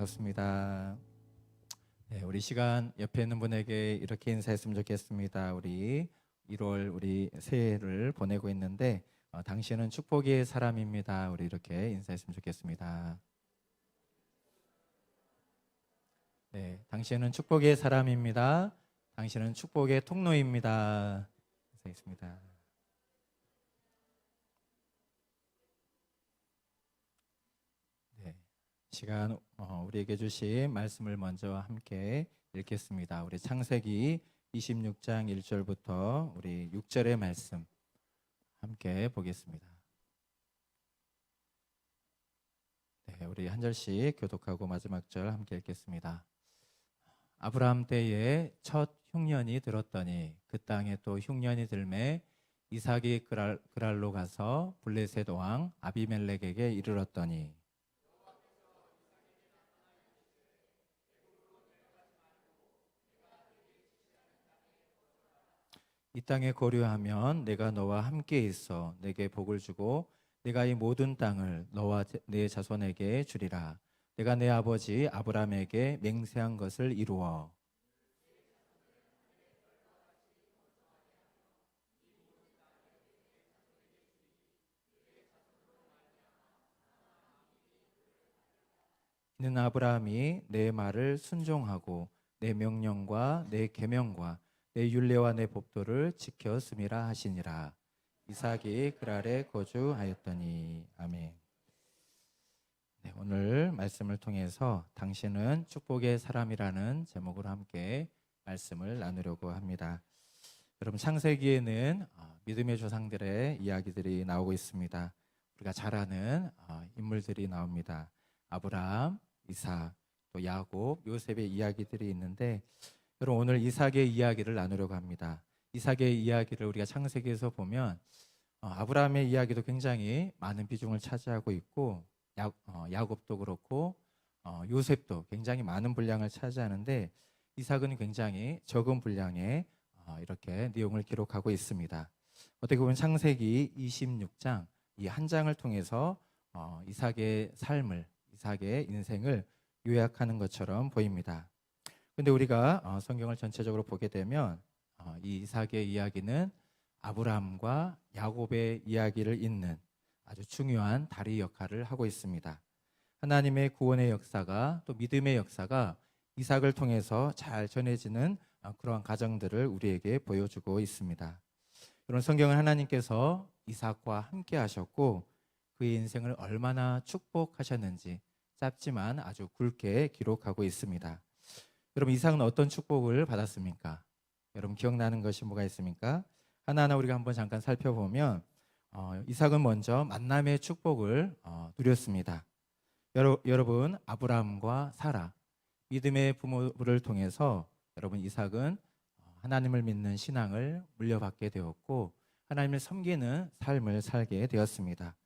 반갑습니다. 네, 우리 시간 옆에 있는 분에게 이렇게 인사했으면 좋겠습니다. 우리 1월 우리 새해를 보내고 있는데 당신은 축복의 사람입니다. 우리 이렇게 인사했으면 좋겠습니다. 네, 당신은 축복의 사람입니다. 당신은 축복의 통로입니다. 인사했습니다. 네, 시간 우리에게 주신 말씀을 먼저 함께 읽겠습니다. 우리 창세기 26장 1절부터 우리 6절의 말씀 함께 보겠습니다. 네, 우리 한 절씩 교독하고 마지막 절 함께 읽겠습니다. 아브라함 때에 첫 흉년이 들었더니 그 땅에 또 흉년이 들매 이삭이 그랄로 가서 블레셋 왕 아비멜렉에게 이르렀더니 이 땅에 거류하면 내가 너와 함께 있어 내게 복을 주고 내가 이 모든 땅을 너와 내 자손에게 주리라. 내가 내 아버지 아브라함에게 맹세한 것을 이루어 이는 아브라함이 내 말을 순종하고 내 명령과 내 계명과 내 율례와 내 법도를 지켰음이라 하시니라. 이삭이 그랄에 거주하였더니. 아멘. 네, 오늘 말씀을 통해서 당신은 축복의 사람이라는 제목으로 함께 말씀을 나누려고 합니다. 여러분, 창세기에는 믿음의 조상들의 이야기들이 나오고 있습니다. 우리가 잘 아는 인물들이 나옵니다. 아브라함, 이삭, 또 야곱, 요셉의 이야기들이 있는데 여러분, 오늘 이삭의 이야기를 나누려고 합니다. 이삭의 이야기를 우리가 창세기에서 보면 아브라함의 이야기도 굉장히 많은 비중을 차지하고 있고 야곱도 그렇고 요셉도 굉장히 많은 분량을 차지하는데 이삭은 굉장히 적은 분량의 이렇게 내용을 기록하고 있습니다. 어떻게 보면 창세기 26장 이 한 장을 통해서 이삭의 삶을, 이삭의 인생을 요약하는 것처럼 보입니다. 근데 우리가 성경을 전체적으로 보게 되면 이 이삭의 이야기는 아브라함과 야곱의 이야기를 잇는 아주 중요한 다리 역할을 하고 있습니다. 하나님의 구원의 역사가 또 믿음의 역사가 이삭을 통해서 잘 전해지는 그러한 가정들을 우리에게 보여주고 있습니다. 이런 성경은 하나님께서 이삭과 함께 하셨고 그의 인생을 얼마나 축복하셨는지 짧지만 아주 굵게 기록하고 있습니다. 여러분, 이삭은 어떤 축복을 받았습니까? 여러분, 기억나는 것이 뭐가 있습니까? 하나하나 우리가 한번 잠깐 살펴보면 이삭은 먼저 만남의 축복을 누렸습니다. 여러분, 아브라함과 사라, 믿음의 부모를 통해서 여러분 이삭은 하나님을 믿는 신앙을 물려받게 되었고 하나님을 섬기는 삶을 살게 되었습니다.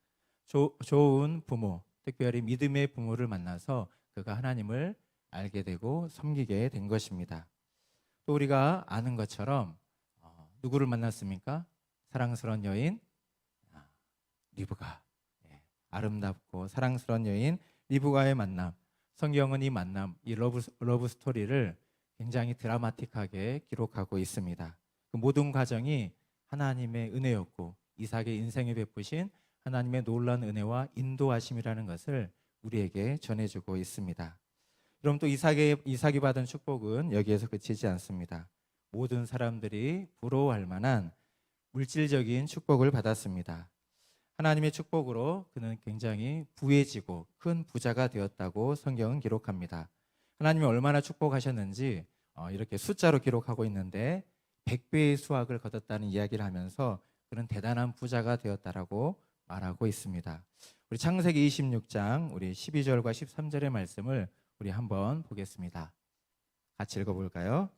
좋은 부모, 특별히 믿음의 부모를 만나서 그가 하나님을 알게 되고 섬기게 된 것입니다. 또 우리가 아는 것처럼 누구를 만났습니까? 사랑스러운 여인 리브가. 아름답고 사랑스러운 여인 리브가의 만남. 성경은 이 만남, 이 러브 스토리를 굉장히 드라마틱하게 기록하고 있습니다. 그 모든 과정이 하나님의 은혜였고 이삭의 인생에 베푸신 하나님의 놀라운 은혜와 인도하심이라는 것을 우리에게 전해주고 있습니다. 그럼 또 이삭이 받은 축복은 여기에서 그치지 않습니다. 모든 사람들이 부러워할 만한 물질적인 축복을 받았습니다. 하나님의 축복으로 그는 굉장히 부해지고 큰 부자가 되었다고 성경은 기록합니다. 하나님이 얼마나 축복하셨는지 이렇게 숫자로 기록하고 있는데 100배의 수확을 거뒀다는 이야기를 하면서 그는 대단한 부자가 되었다라고 말하고 있습니다. 우리 창세기 26장 우리 12절과 13절의 말씀을 우리 한번 보겠습니다. 같이 읽어볼까요?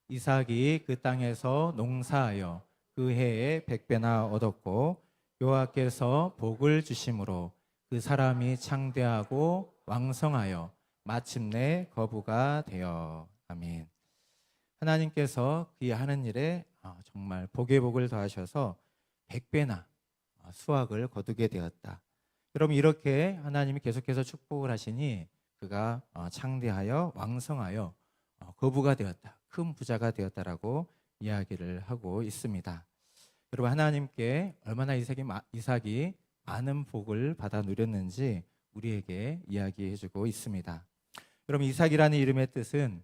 이삭이 그 땅에서 농사하여 그 해에 100배나 얻었고 여호와께서 복을 주심으로 그 사람이 창대하고 왕성하여 마침내 거부가 되어. 아멘. 하나님께서 그의 하는 일에 정말 복의 복을 더하셔서 100배나 수확을 거두게 되었다. 여러분, 이렇게 하나님이 계속해서 축복을 하시니 그가 창대하여 왕성하여 거부가 되었다. 큰 부자가 되었다라고 이야기를 하고 있습니다. 여러분, 하나님께 얼마나 이삭이 많은 복을 받아 누렸는지 우리에게 이야기해주고 있습니다. 여러분, 이삭이라는 이름의 뜻은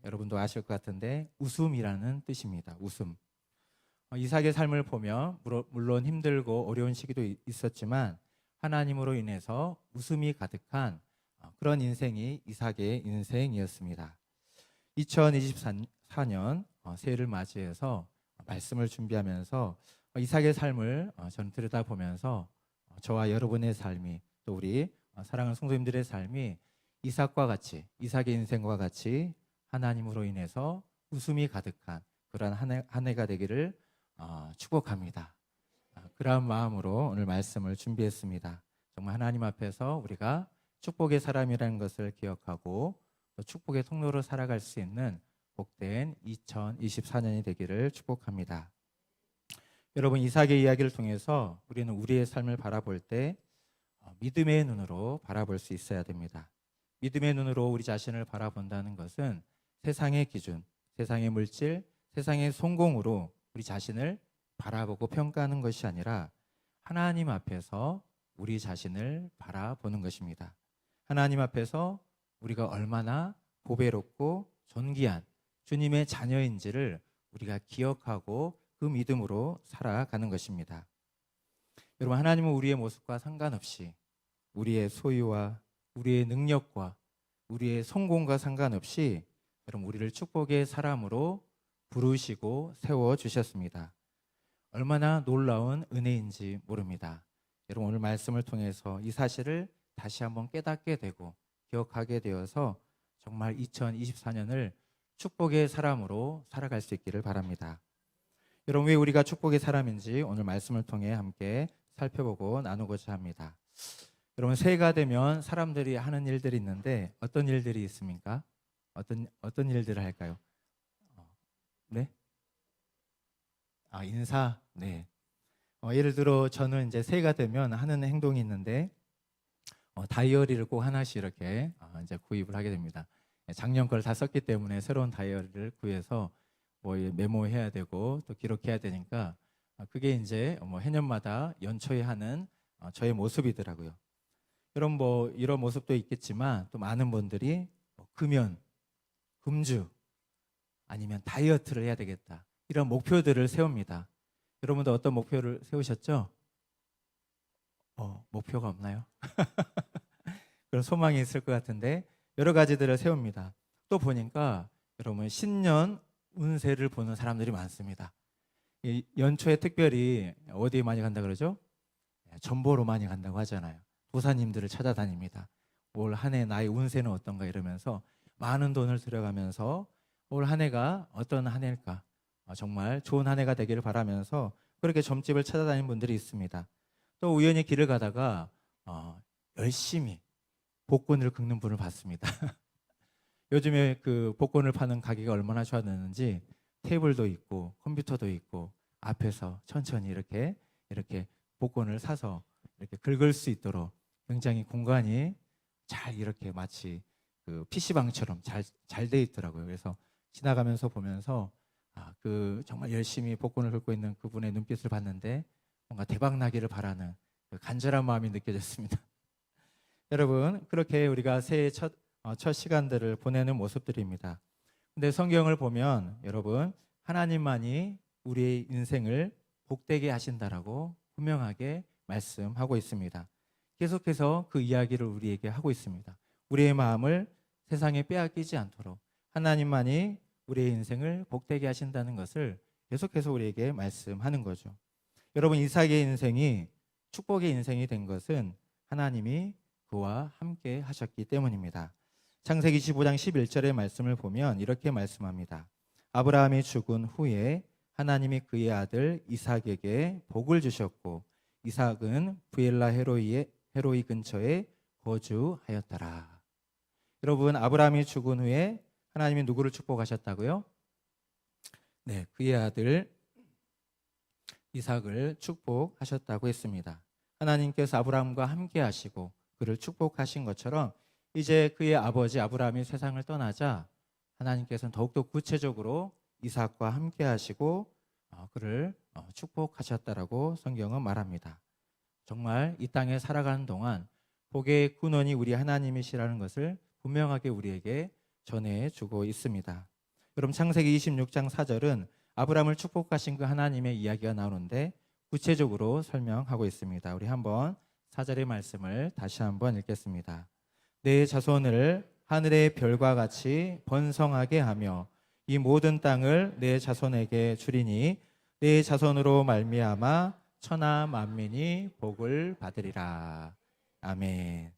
여러분도 아실 것 같은데 웃음이라는 뜻입니다. 웃음. 이삭의 삶을 보면 물론 힘들고 어려운 시기도 있었지만 하나님으로 인해서 웃음이 가득한 그런 인생이 이삭의 인생이었습니다. 2024년 새해를 맞이해서 말씀을 준비하면서 이삭의 삶을 저는 들여다보면서 저와 여러분의 삶이 또 우리 사랑하는 성도님들의 삶이 이삭의 인생과 같이 하나님으로 인해서 웃음이 가득한 그러한 한 해가 되기를 축복합니다. 그러한 마음으로 오늘 말씀을 준비했습니다. 정말 하나님 앞에서 우리가 축복의 사람이라는 것을 기억하고 또 축복의 통로로 살아갈 수 있는 복된 2024년이 되기를 축복합니다. 여러분, 이삭의 이야기를 통해서 우리는 우리의 삶을 바라볼 때 믿음의 눈으로 바라볼 수 있어야 됩니다. 믿음의 눈으로 우리 자신을 바라본다는 것은 세상의 기준, 세상의 물질, 세상의 성공으로 우리 자신을 바라보고 평가하는 것이 아니라 하나님 앞에서 우리 자신을 바라보는 것입니다. 하나님 앞에서 우리가 얼마나 보배롭고 존귀한 주님의 자녀인지를 우리가 기억하고 그 믿음으로 살아가는 것입니다. 여러분, 하나님은 우리의 모습과 상관없이 우리의 소유와 우리의 능력과 우리의 성공과 상관없이 여러분 우리를 축복의 사람으로 부르시고 세워주셨습니다. 얼마나 놀라운 은혜인지 모릅니다. 여러분, 오늘 말씀을 통해서 이 사실을 다시 한번 깨닫게 되고 기억하게 되어서 정말 2024년을 축복의 사람으로 살아갈 수 있기를 바랍니다. 여러분, 왜 우리가 축복의 사람인지 오늘 말씀을 통해 함께 살펴보고 나누고자 합니다. 여러분, 새해가 되면 사람들이 하는 일들이 있는데 어떤 일들이 있습니까? 어떤 일들을 할까요? 네? 인사. 네. 예를 들어 저는 이제 새해가 되면 하는 행동이 있는데 다이어리를 꼭 하나씩 이렇게 이제 구입을 하게 됩니다. 작년 걸 다 썼기 때문에 새로운 다이어리를 구해서 뭐 메모해야 되고 또 기록해야 되니까 그게 이제 해년마다 연초에 하는 저의 모습이더라고요. 여러분, 뭐 이런 모습도 있겠지만 또 많은 분들이 금연, 금주 아니면 다이어트를 해야 되겠다, 이런 목표들을 세웁니다. 여러분도 어떤 목표를 세우셨죠? 목표가 없나요? 그런 소망이 있을 것 같은데 여러 가지들을 세웁니다. 또 보니까 여러분 신년 운세를 보는 사람들이 많습니다. 이 연초에 특별히 어디에 많이 간다 그러죠? 전보로 많이 간다고 하잖아요. 도사님들을 찾아다닙니다. 올 한 해 나의 운세는 어떤가 이러면서 많은 돈을 들여가면서 올 한 해가 어떤 한 해일까, 정말 좋은 한 해가 되기를 바라면서 그렇게 점집을 찾아다니는 분들이 있습니다. 또 우연히 길을 가다가 열심히 복권을 긁는 분을 봤습니다. 요즘에 그 복권을 파는 가게가 얼마나 좋아졌는지 테이블도 있고 컴퓨터도 있고 앞에서 천천히 이렇게 복권을 사서 이렇게 긁을 수 있도록 굉장히 공간이 잘 이렇게 마치 그 PC방처럼 잘 돼 있더라고요. 그래서 지나가면서 보면서 그 정말 열심히 복권을 긁고 있는 그분의 눈빛을 봤는데 뭔가 대박 나기를 바라는 그 간절한 마음이 느껴졌습니다. 여러분, 그렇게 우리가 새해 첫 시간들을 보내는 모습들입니다. 근데 성경을 보면 여러분, 하나님만이 우리의 인생을 복되게 하신다라고 분명하게 말씀하고 있습니다. 계속해서 그 이야기를 우리에게 하고 있습니다. 우리의 마음을 세상에 빼앗기지 않도록 하나님만이 우리의 인생을 복되게 하신다는 것을 계속해서 우리에게 말씀하는 거죠. 여러분, 이삭의 인생이 축복의 인생이 된 것은 하나님이 그와 함께 하셨기 때문입니다. 창세기 15장 11절의 말씀을 보면 이렇게 말씀합니다. 아브라함이 죽은 후에 하나님이 그의 아들 이삭에게 복을 주셨고 이삭은 부엘라 헤로이 근처에 거주하였더라. 여러분, 아브라함이 죽은 후에 하나님이 누구를 축복하셨다고요? 네, 그의 아들 이삭을 축복하셨다고 했습니다. 하나님께서 아브라함과 함께 하시고 그를 축복하신 것처럼 이제 그의 아버지 아브라함이 세상을 떠나자 하나님께서는 더욱더 구체적으로 이삭과 함께 하시고 그를 축복하셨다라고 성경은 말합니다. 정말 이 땅에 살아가는 동안 복의 근원이 우리 하나님이시라는 것을 분명하게 우리에게 전해주고 있습니다. 그럼 창세기 26장 4절은 아브라함을 축복하신 그 하나님의 이야기가 나오는데 구체적으로 설명하고 있습니다. 우리 한번 4절의 말씀을 다시 한번 읽겠습니다. 내 자손을 하늘의 별과 같이 번성하게 하며 이 모든 땅을 내 자손에게 주리니 내 자손으로 말미암아 천하 만민이 복을 받으리라. 아멘.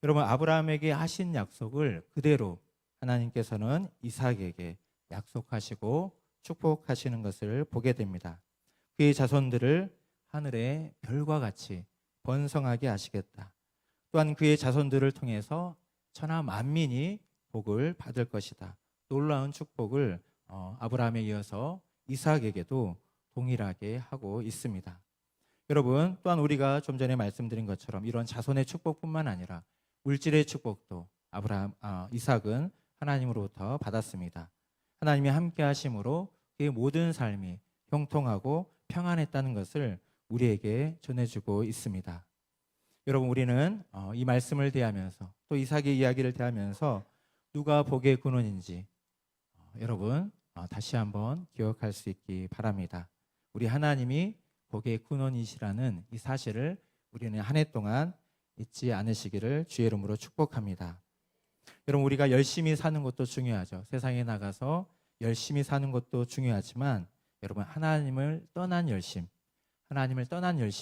여러분, 아브라함에게 하신 약속을 그대로 하나님께서는 이삭에게 약속하시고 축복하시는 것을 보게 됩니다. 그의 자손들을 하늘의 별과 같이 번성하게 하시겠다. 또한 그의 자손들을 통해서 천하 만민이 복을 받을 것이다. 놀라운 축복을 아브라함에 이어서 이삭에게도 동일하게 하고 있습니다. 여러분, 또한 우리가 좀 전에 말씀드린 것처럼 이런 자손의 축복뿐만 아니라 물질의 축복도 이삭은 하나님으로부터 받았습니다. 하나님이 함께 하심으로 그의 모든 삶이 형통하고 평안했다는 것을 우리에게 전해주고 있습니다. 여러분, 우리는 이 말씀을 대하면서 또 이삭의 이야기를 대하면서 누가 복의 근원인지 여러분 다시 한번 기억할 수 있기 바랍니다. 우리 하나님이 복의 근원이시라는 이 사실을 우리는 한 해 동안 잊지 않으시기를 주의 이름으로 축복합니다. 여러분, 우리가 열심히 사는 것도 중요하죠. 세상에 나가서 열심히 사는 것도 중요하지만 여러분, 하나님을 떠난 열심이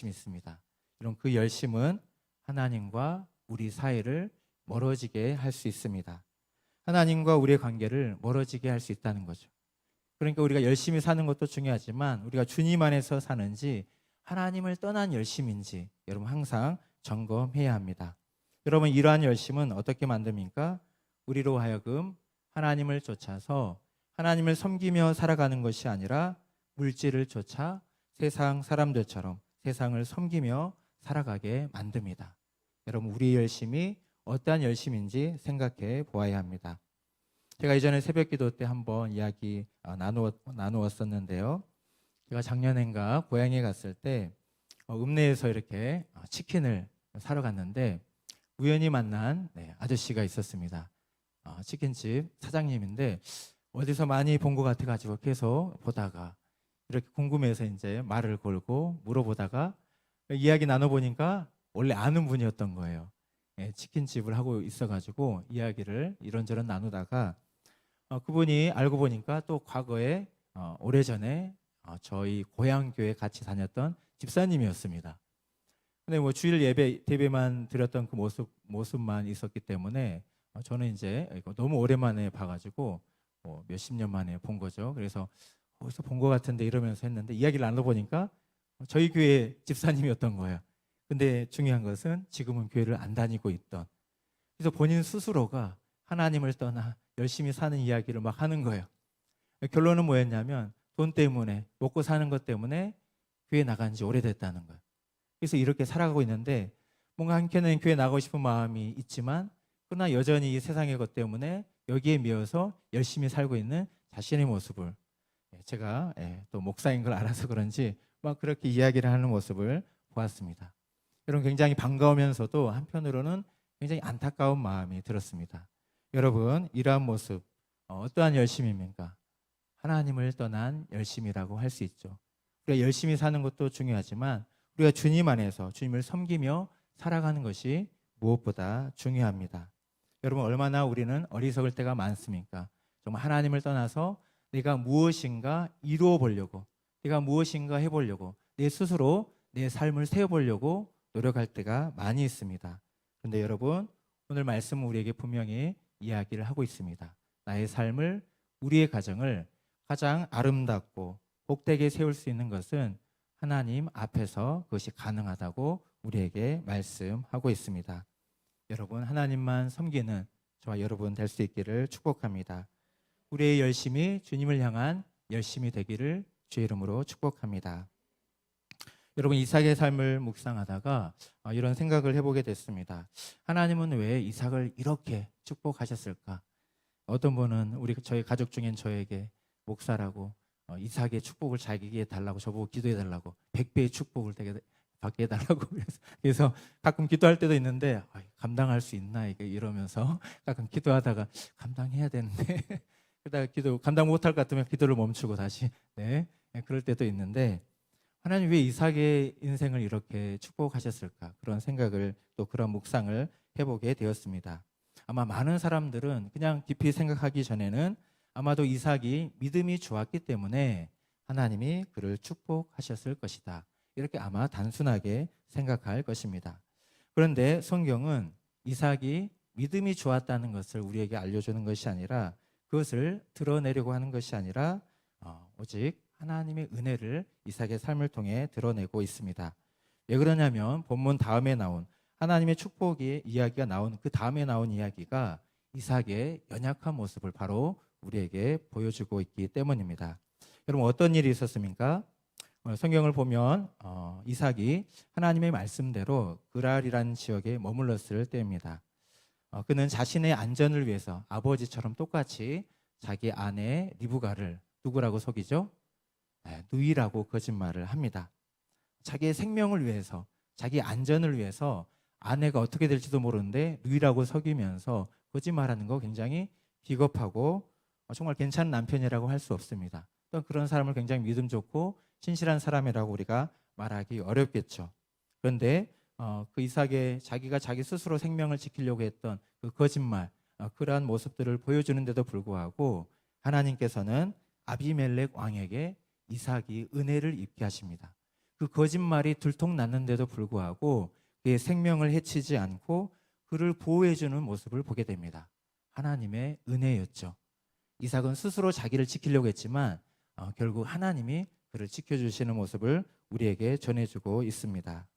있습니다. 여러분, 그 열심은 하나님과 우리 사이를 멀어지게 할 수 있습니다. 하나님과 우리의 관계를 멀어지게 할 수 있다는 거죠. 그러니까 우리가 열심히 사는 것도 중요하지만 우리가 주님 안에서 사는지 하나님을 떠난 열심인지 여러분 항상 점검해야 합니다. 여러분, 이러한 열심은 어떻게 만듭니까? 우리로 하여금 하나님을 쫓아서 하나님을 섬기며 살아가는 것이 아니라 물질을 쫓아 세상 사람들처럼 세상을 섬기며 살아가게 만듭니다. 여러분, 우리 열심이 어떠한 열심인지 생각해 보아야 합니다. 제가 이전에 새벽기도 때 한번 이야기 나누었었는데요. 제가 작년엔가 고향에 갔을 때 읍내에서 이렇게 치킨을 사러 갔는데 우연히 만난 아저씨가 있었습니다. 치킨집 사장님인데 어디서 많이 본 것 같아가지고 계속 보다가 이렇게 궁금해서 이제 말을 걸고 물어보다가 이야기 나눠보니까 원래 아는 분이었던 거예요. 치킨집을 하고 있어가지고 이야기를 이런저런 나누다가 그분이 알고 보니까 또 과거에 오래전에 저희 고향교회 같이 다녔던 집사님이었습니다. 근데 뭐 주일 예배만 드렸던 그 모습만 있었기 때문에 저는 이제 이거 너무 오랜만에 봐가지고 몇십 년 만에 본 거죠. 그래서 어디서 본 것 같은데 이러면서 했는데 이야기를 나눠보니까 저희 교회 집사님이었던 거예요. 근데 중요한 것은 지금은 교회를 안 다니고 있던, 그래서 본인 스스로가 하나님을 떠나 열심히 사는 이야기를 막 하는 거예요. 결론은 뭐였냐면 돈 때문에, 먹고 사는 것 때문에 교회 나간 지 오래됐다는 거예요. 그래서 이렇게 살아가고 있는데 뭔가 한켠에는 교회 나가고 싶은 마음이 있지만 그러나 여전히 이 세상의 것 때문에 여기에 미워서 열심히 살고 있는 자신의 모습을 제가 또 목사인 걸 알아서 그런지 막 그렇게 이야기를 하는 모습을 보았습니다. 여러분, 굉장히 반가우면서도 한편으로는 굉장히 안타까운 마음이 들었습니다. 여러분, 이러한 모습 어떠한 열심입니까? 하나님을 떠난 열심이라고 할 수 있죠. 우리가 열심히 사는 것도 중요하지만 우리가 주님 안에서 주님을 섬기며 살아가는 것이 무엇보다 중요합니다. 여러분, 얼마나 우리는 어리석을 때가 많습니까? 정말 하나님을 떠나서 내가 무엇인가 이루어 보려고, 내가 무엇인가 해보려고, 내 스스로 내 삶을 세워보려고 노력할 때가 많이 있습니다. 그런데 여러분, 오늘 말씀은 우리에게 분명히 이야기를 하고 있습니다. 나의 삶을, 우리의 가정을 가장 아름답고 복되게 세울 수 있는 것은 하나님 앞에서 그것이 가능하다고 우리에게 말씀하고 있습니다. 여러분, 하나님만 섬기는 저와 여러분 될 수 있기를 축복합니다. 우리의 열심이 주님을 향한 열심이 되기를 주의 이름으로 축복합니다. 여러분, 이삭의 삶을 묵상하다가 이런 생각을 해보게 됐습니다. 하나님은 왜 이삭을 이렇게 축복하셨을까? 어떤 분은 저희 가족 중엔 저에게 목사라고 이삭의 축복을 자기에게 달라고, 저보고 기도해 달라고, 100배의 축복을 받게 해달라고 그래서 가끔 기도할 때도 있는데 감당할 수 있나 이게 이러면서 가끔 기도하다가 감당해야 되는데 그러다가 감당 못할 것 같으면 기도를 멈추고 다시 그럴 때도 있는데, 하나님 왜 이삭의 인생을 이렇게 축복하셨을까? 그런 생각을, 또 그런 묵상을 해보게 되었습니다. 아마 많은 사람들은 그냥 깊이 생각하기 전에는 아마도 이삭이 믿음이 좋았기 때문에 하나님이 그를 축복하셨을 것이다, 이렇게 아마 단순하게 생각할 것입니다. 그런데 성경은 이삭이 믿음이 좋았다는 것을 우리에게 알려주는 것이 아니라, 그것을 드러내려고 하는 것이 아니라 오직 하나님의 은혜를 이삭의 삶을 통해 드러내고 있습니다. 왜 그러냐면 본문 다음에 나온 하나님의 축복의 이야기가 나온 그 다음에 나온 이야기가 이삭의 연약한 모습을 바로 우리에게 보여주고 있기 때문입니다. 여러분, 어떤 일이 있었습니까? 성경을 보면 이삭이 하나님의 말씀대로 그랄이라는 지역에 머물렀을 때입니다. 그는 자신의 안전을 위해서 아버지처럼 똑같이 자기 아내 리브가를 누구라고 속이죠? 누이라고 거짓말을 합니다. 자기의 생명을 위해서, 자기 안전을 위해서 아내가 어떻게 될지도 모르는데 누이라고 속이면서 거짓말하는 거 굉장히 비겁하고 정말 괜찮은 남편이라고 할 수 없습니다. 또 그런 사람을 굉장히 믿음 좋고 신실한 사람이라고 우리가 말하기 어렵겠죠. 그런데 그 이삭의 자기가 자기 스스로 생명을 지키려고 했던 그 거짓말, 그러한 모습들을 보여주는데도 불구하고 하나님께서는 아비멜렉 왕에게 이삭이 은혜를 입게 하십니다. 그 거짓말이 들통났는데도 불구하고 그의 생명을 해치지 않고 그를 보호해주는 모습을 보게 됩니다. 하나님의 은혜였죠. 이삭은 스스로 자기를 지키려고 했지만 결국 하나님이 그를 지켜주시는 모습을 우리에게 전해주고 있습니다.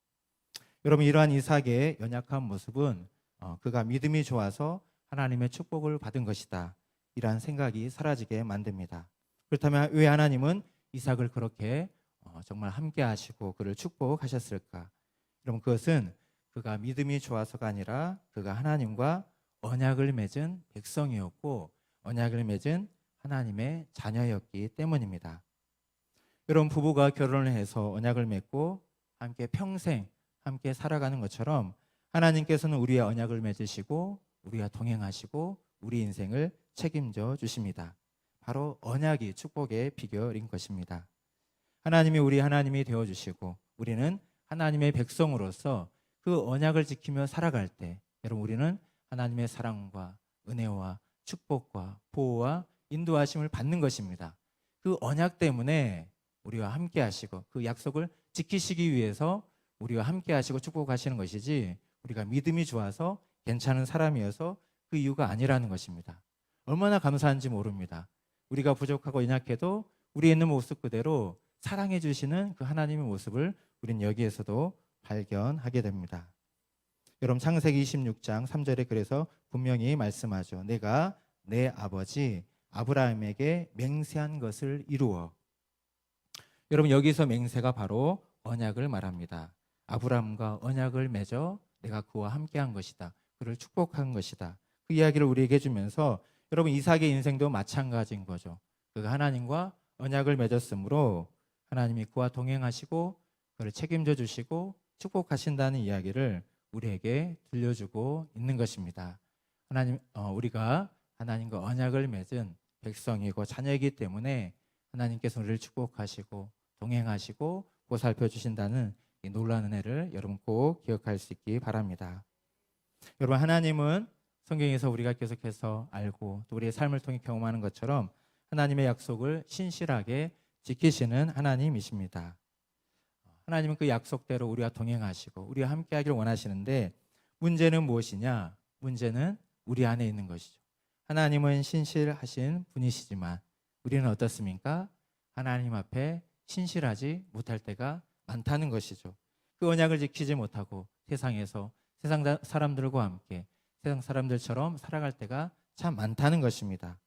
여러분, 이러한 이삭의 연약한 모습은 그가 믿음이 좋아서 하나님의 축복을 받은 것이다, 이러한 생각이 사라지게 만듭니다. 그렇다면 왜 하나님은 이삭을 그렇게 정말 함께 하시고 그를 축복하셨을까? 여러분, 그것은 그가 믿음이 좋아서가 아니라 그가 하나님과 언약을 맺은 백성이었고 언약을 맺은 하나님의 자녀였기 때문입니다. 여러분, 부부가 결혼을 해서 언약을 맺고 함께 평생 함께 살아가는 것처럼 하나님께서는 우리의 언약을 맺으시고 우리와 동행하시고 우리 인생을 책임져 주십니다. 바로 언약이 축복의 비결인 것입니다. 하나님이 우리 하나님이 되어주시고 우리는 하나님의 백성으로서 그 언약을 지키며 살아갈 때 여러분, 우리는 하나님의 사랑과 은혜와 축복과 보호와 인도하심을 받는 것입니다. 그 언약 때문에 우리와 함께 하시고 그 약속을 지키시기 위해서 우리와 함께 하시고 축복하시는 것이지, 우리가 믿음이 좋아서 괜찮은 사람이어서 그 이유가 아니라는 것입니다. 얼마나 감사한지 모릅니다. 우리가 부족하고 연약해도 우리에 있는 모습 그대로 사랑해 주시는 그 하나님의 모습을 우리는 여기에서도 발견하게 됩니다. 여러분, 창세기 26장 3절에 그래서 분명히 말씀하죠. 내가 내 아버지 아브라함에게 맹세한 것을 이루어. 여러분, 여기서 맹세가 바로 언약을 말합니다. 아브라함과 언약을 맺어 내가 그와 함께한 것이다, 그를 축복한 것이다, 그 이야기를 우리에게 해주면서 여러분, 이삭의 인생도 마찬가지인 거죠. 그가 하나님과 언약을 맺었으므로 하나님이 그와 동행하시고 그를 책임져 주시고 축복하신다는 이야기를 우리에게 들려주고 있는 것입니다. 우리가 하나님과 언약을 맺은 백성이고 자녀이기 때문에 하나님께서 우리를 축복하시고 동행하시고 보살펴 주신다는 이 놀라운 은혜를 여러분 꼭 기억할 수 있기 바랍니다. 여러분, 하나님은 성경에서 우리가 계속해서 알고 또 우리의 삶을 통해 경험하는 것처럼 하나님의 약속을 신실하게 지키시는 하나님이십니다. 하나님은 그 약속대로 우리와 동행하시고 우리와 함께하기를 원하시는데, 문제는 무엇이냐? 문제는 우리 안에 있는 것이죠. 하나님은 신실하신 분이시지만 우리는 어떻습니까? 하나님 앞에 신실하지 못할 때가 많다는 것이죠. 그 언약을 지키지 못하고 세상에서 세상 사람들과 함께 세상 사람들처럼 살아갈 때가 참 많다는 것입니다.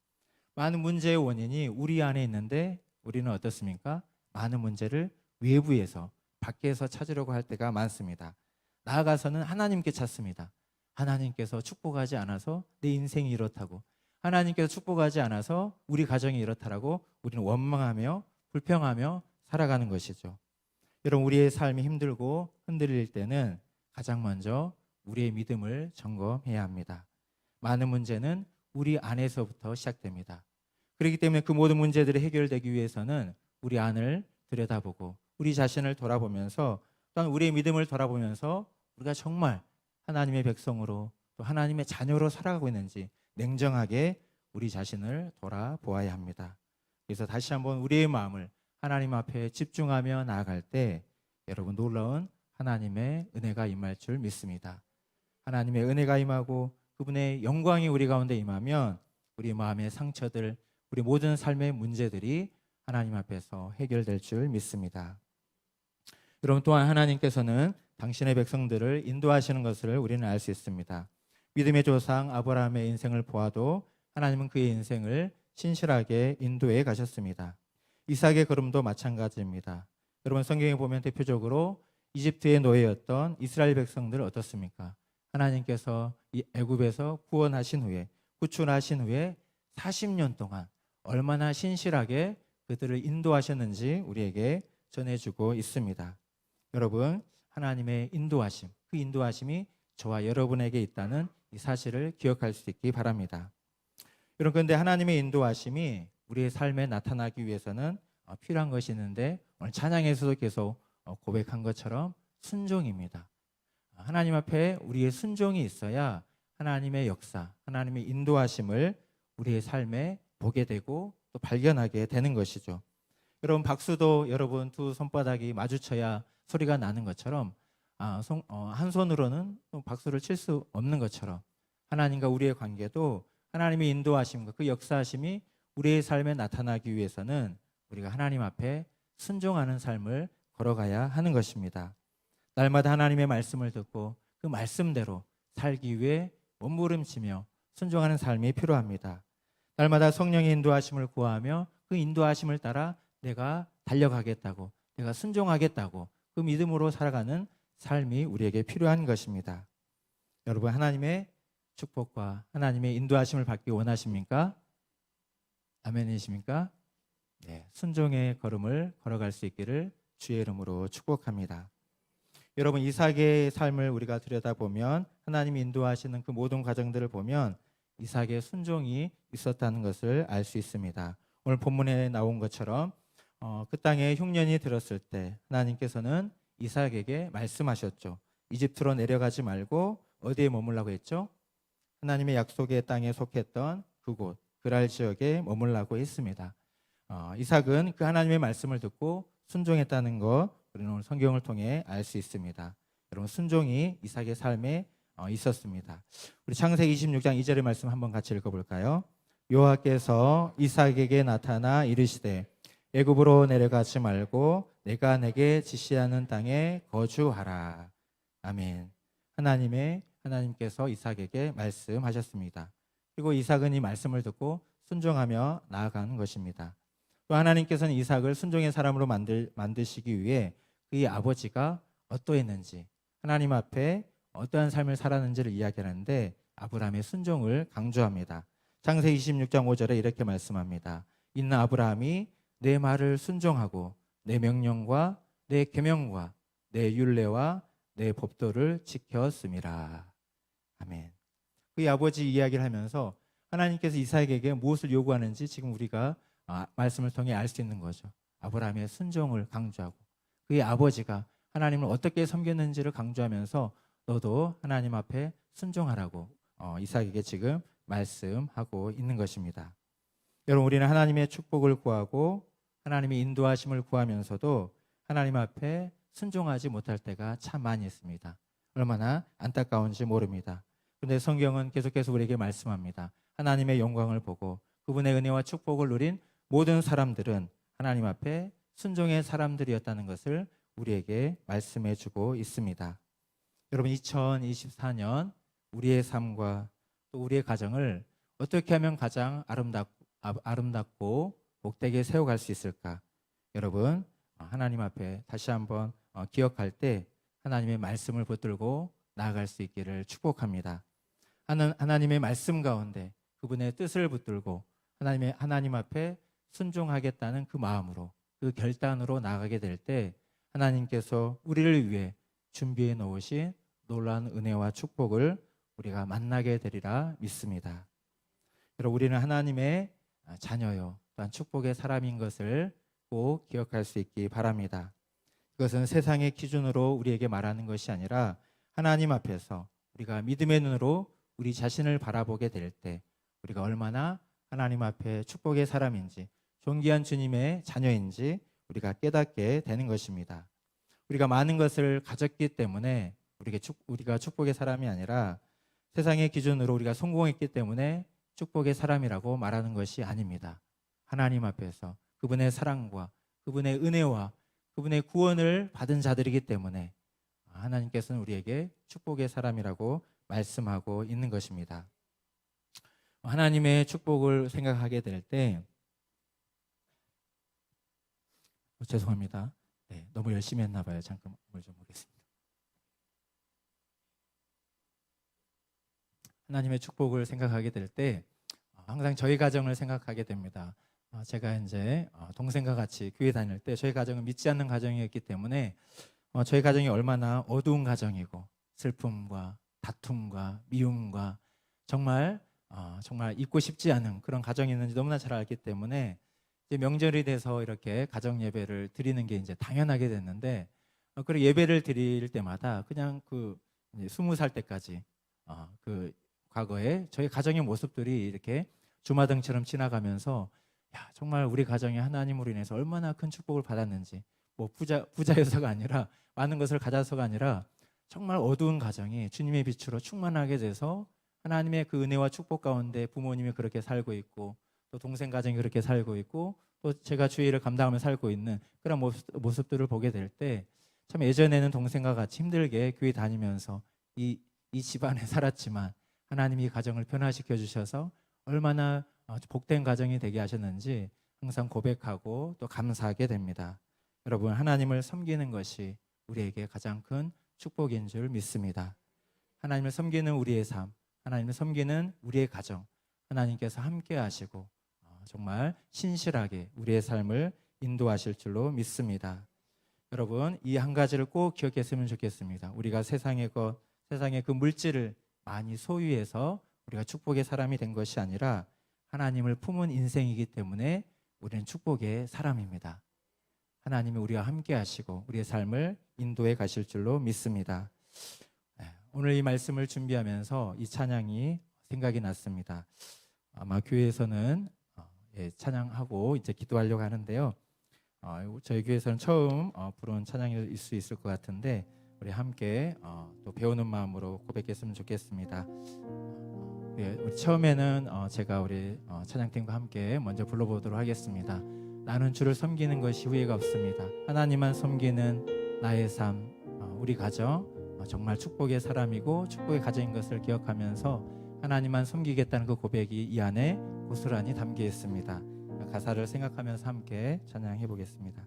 많은 문제의 원인이 우리 안에 있는데 우리는 어떻습니까? 많은 문제를 외부에서 밖에서 찾으려고 할 때가 많습니다. 나아가서는 하나님께 찾습니다. 하나님께서 축복하지 않아서 내 인생이 이렇다고, 하나님께서 축복하지 않아서 우리 가정이 이렇다라고 우리는 원망하며 불평하며 살아가는 것이죠. 여러분, 우리의 삶이 힘들고 흔들릴 때는 가장 먼저 우리의 믿음을 점검해야 합니다. 많은 문제는 우리 안에서부터 시작됩니다. 그렇기 때문에 그 모든 문제들이 해결되기 위해서는 우리 안을 들여다보고 우리 자신을 돌아보면서, 또한 우리의 믿음을 돌아보면서 우리가 정말 하나님의 백성으로 또 하나님의 자녀로 살아가고 있는지 냉정하게 우리 자신을 돌아보아야 합니다. 그래서 다시 한번 우리의 마음을 하나님 앞에 집중하며 나아갈 때 여러분, 놀라운 하나님의 은혜가 임할 줄 믿습니다. 하나님의 은혜가 임하고 그분의 영광이 우리 가운데 임하면 우리 마음의 상처들, 우리 모든 삶의 문제들이 하나님 앞에서 해결될 줄 믿습니다. 여러분, 또한 하나님께서는 당신의 백성들을 인도하시는 것을 우리는 알 수 있습니다. 믿음의 조상 아브라함의 인생을 보아도 하나님은 그의 인생을 신실하게 인도해 가셨습니다. 이삭의 걸음도 마찬가지입니다. 여러분, 성경에 보면 대표적으로 이집트의 노예였던 이스라엘 백성들 어떻습니까? 하나님께서 이 애굽에서 구원하신 후에, 구출하신 후에 40년 동안 얼마나 신실하게 그들을 인도하셨는지 우리에게 전해주고 있습니다. 여러분, 하나님의 인도하심, 그 인도하심이 저와 여러분에게 있다는 이 사실을 기억할 수 있기 바랍니다. 여러분, 그런데 하나님의 인도하심이 우리의 삶에 나타나기 위해서는 필요한 것이 있는데, 오늘 찬양에서도 계속 고백한 것처럼 순종입니다. 하나님 앞에 우리의 순종이 있어야 하나님의 역사, 하나님의 인도하심을 우리의 삶에 보게 되고 또 발견하게 되는 것이죠. 여러분, 박수도 여러분 두 손바닥이 마주쳐야 소리가 나는 것처럼 한 손으로는 박수를 칠 수 없는 것처럼 하나님과 우리의 관계도 하나님의 인도하심과 그 역사하심이 우리의 삶에 나타나기 위해서는 우리가 하나님 앞에 순종하는 삶을 걸어가야 하는 것입니다. 날마다 하나님의 말씀을 듣고 그 말씀대로 살기 위해 몸부림치며 순종하는 삶이 필요합니다. 날마다 성령의 인도하심을 구하며 그 인도하심을 따라 내가 달려가겠다고, 내가 순종하겠다고 그 믿음으로 살아가는 삶이 우리에게 필요한 것입니다. 여러분, 하나님의 축복과 하나님의 인도하심을 받기 원하십니까? 아멘이십니까? 네, 순종의 걸음을 걸어갈 수 있기를 주의 이름으로 축복합니다. 여러분, 이삭의 삶을 우리가 들여다보면 하나님이 인도하시는 그 모든 과정들을 보면 이삭의 순종이 있었다는 것을 알 수 있습니다. 오늘 본문에 나온 것처럼 그 땅에 흉년이 들었을 때 하나님께서는 이삭에게 말씀하셨죠. 이집트로 내려가지 말고 어디에 머물라고 했죠? 하나님의 약속의 땅에 속했던 그곳 그랄 지역에 머물라고 했습니다. 이삭은 그 하나님의 말씀을 듣고 순종했다는 것 우리는 오늘 성경을 통해 알 수 있습니다. 여러분, 순종이 이삭의 삶에 있었습니다. 우리 창세기 26장 2절의 말씀 한번 같이 읽어볼까요? 여호와께서 이삭에게 나타나 이르시되 애굽으로 내려가지 말고 내가 내게 지시하는 땅에 거주하라. 아멘. 하나님께서 이삭에게 말씀하셨습니다. 그리고 이삭은 이 말씀을 듣고 순종하며 나아가는 것입니다. 또 하나님께서는 이삭을 순종의 사람으로 만드시기 위해 그의 아버지가 어떠했는지, 하나님 앞에 어떠한 삶을 살았는지를 이야기하는데 아브라함의 순종을 강조합니다. 창세기 26장 5절에 이렇게 말씀합니다. 이는 아브라함이 내 말을 순종하고 내 명령과 내 계명과 내 율례와 내 법도를 지켰음이라. 아멘. 그의 아버지 이야기를 하면서 하나님께서 이삭에게 무엇을 요구하는지 지금 우리가 말씀을 통해 알 수 있는 거죠. 아브라함의 순종을 강조하고 그의 아버지가 하나님을 어떻게 섬겼는지를 강조하면서 너도 하나님 앞에 순종하라고 이삭에게 지금 말씀하고 있는 것입니다. 여러분, 우리는 하나님의 축복을 구하고 하나님의 인도하심을 구하면서도 하나님 앞에 순종하지 못할 때가 참 많이 있습니다. 얼마나 안타까운지 모릅니다. 그런데 성경은 계속해서 우리에게 말씀합니다. 하나님의 영광을 보고 그분의 은혜와 축복을 누린 모든 사람들은 하나님 앞에 순종의 사람들이었다는 것을 우리에게 말씀해 주고 있습니다. 여러분, 2024년 우리의 삶과 또 우리의 가정을 어떻게 하면 가장 아름답고 복되게 세워갈 수 있을까? 여러분, 하나님 앞에 다시 한번 기억할 때 하나님의 말씀을 붙들고 나아갈 수 있기를 축복합니다. 하나님의 말씀 가운데 그분의 뜻을 붙들고 하나님 앞에 순종하겠다는 그 마음으로, 그 결단으로 나아가게 될 때 하나님께서 우리를 위해 준비해 놓으신 놀라운 은혜와 축복을 우리가 만나게 되리라 믿습니다. 여러분, 우리는 하나님의 자녀요, 또한 축복의 사람인 것을 꼭 기억할 수 있기 바랍니다. 이것은 세상의 기준으로 우리에게 말하는 것이 아니라 하나님 앞에서 우리가 믿음의 눈으로 우리 자신을 바라보게 될 때 우리가 얼마나 하나님 앞에 축복의 사람인지, 존귀한 주님의 자녀인지 우리가 깨닫게 되는 것입니다. 우리가 많은 것을 가졌기 때문에 우리가 축복의 사람이 아니라 세상의 기준으로 우리가 성공했기 때문에 축복의 사람이라고 말하는 것이 아닙니다. 하나님 앞에서 그분의 사랑과 그분의 은혜와 그분의 구원을 받은 자들이기 때문에 하나님께서는 우리에게 축복의 사람이라고 말씀하고 있는 것입니다. 하나님의 축복을 생각하게 될 때, 죄송합니다. 네, 너무 열심히 했나 봐요. 잠깐 물 좀 보겠습니다. 하나님의 축복을 생각하게 될 때 항상 저희 가정을 생각하게 됩니다. 제가 이제 동생과 같이 교회 다닐 때 저희 가정은 믿지 않는 가정이었기 때문에 저희 가정이 얼마나 어두운 가정이고 슬픔과 다툼과 미움과 정말 잊고 싶지 않은 그런 가정이 있는지 너무나 잘 알기 때문에 이제 명절이 돼서 이렇게 가정 예배를 드리는 게 이제 당연하게 됐는데, 그리고 예배를 드릴 때마다 그냥 그 20살 때까지 그 과거에 저희 가정의 모습들이 이렇게 주마등처럼 지나가면서 정말 우리 가정이 하나님으로 인해서 얼마나 큰 축복을 받았는지, 뭐 부자여서가 아니라 많은 것을 가져서가 아니라 정말 어두운 가정이 주님의 빛으로 충만하게 돼서 하나님의 그 은혜와 축복 가운데 부모님이 그렇게 살고 있고 또 동생 가정이 그렇게 살고 있고 또 제가 주의를 감당하며 살고 있는 그런 모습들을 보게 될 때 참 예전에는 동생과 같이 힘들게 교회 다니면서 이 집안에 살았지만 하나님이 가정을 변화시켜 주셔서 얼마나 복된 가정이 되게 하셨는지 항상 고백하고 또 감사하게 됩니다. 여러분, 하나님을 섬기는 것이 우리에게 가장 큰 축복인 줄 믿습니다. 하나님을 섬기는 우리의 삶, 하나님을 섬기는 우리의 가정, 하나님께서 함께 하시고 정말 신실하게 우리의 삶을 인도하실 줄로 믿습니다. 여러분, 이 한 가지를 꼭 기억했으면 좋겠습니다. 우리가 세상의 그 물질을 많이 소유해서 우리가 축복의 사람이 된 것이 아니라 하나님을 품은 인생이기 때문에 우리는 축복의 사람입니다. 하나님이 우리와 함께 하시고 우리의 삶을 인도해 가실 줄로 믿습니다. 오늘 이 말씀을 준비하면서 이 찬양이 생각이 났습니다. 아마 교회에서는 찬양하고 이제 기도하려고 하는데요. 저희 교회에서는 처음 부른 찬양일 수 있을 것 같은데 우리 함께 또 배우는 마음으로 고백했으면 좋겠습니다. 우리 처음에는 제가 우리 찬양팀과 함께 먼저 불러보도록 하겠습니다. 나는 주를 섬기는 것이 후회가 없습니다. 하나님만 섬기는 나의 삶, 우리 가정 정말 축복의 사람이고 축복의 가정인 것을 기억하면서 하나님만 섬기겠다는 그 고백이 이 안에 고스란히 담겨 있습니다. 가사를 생각하면서 함께 찬양해 보겠습니다.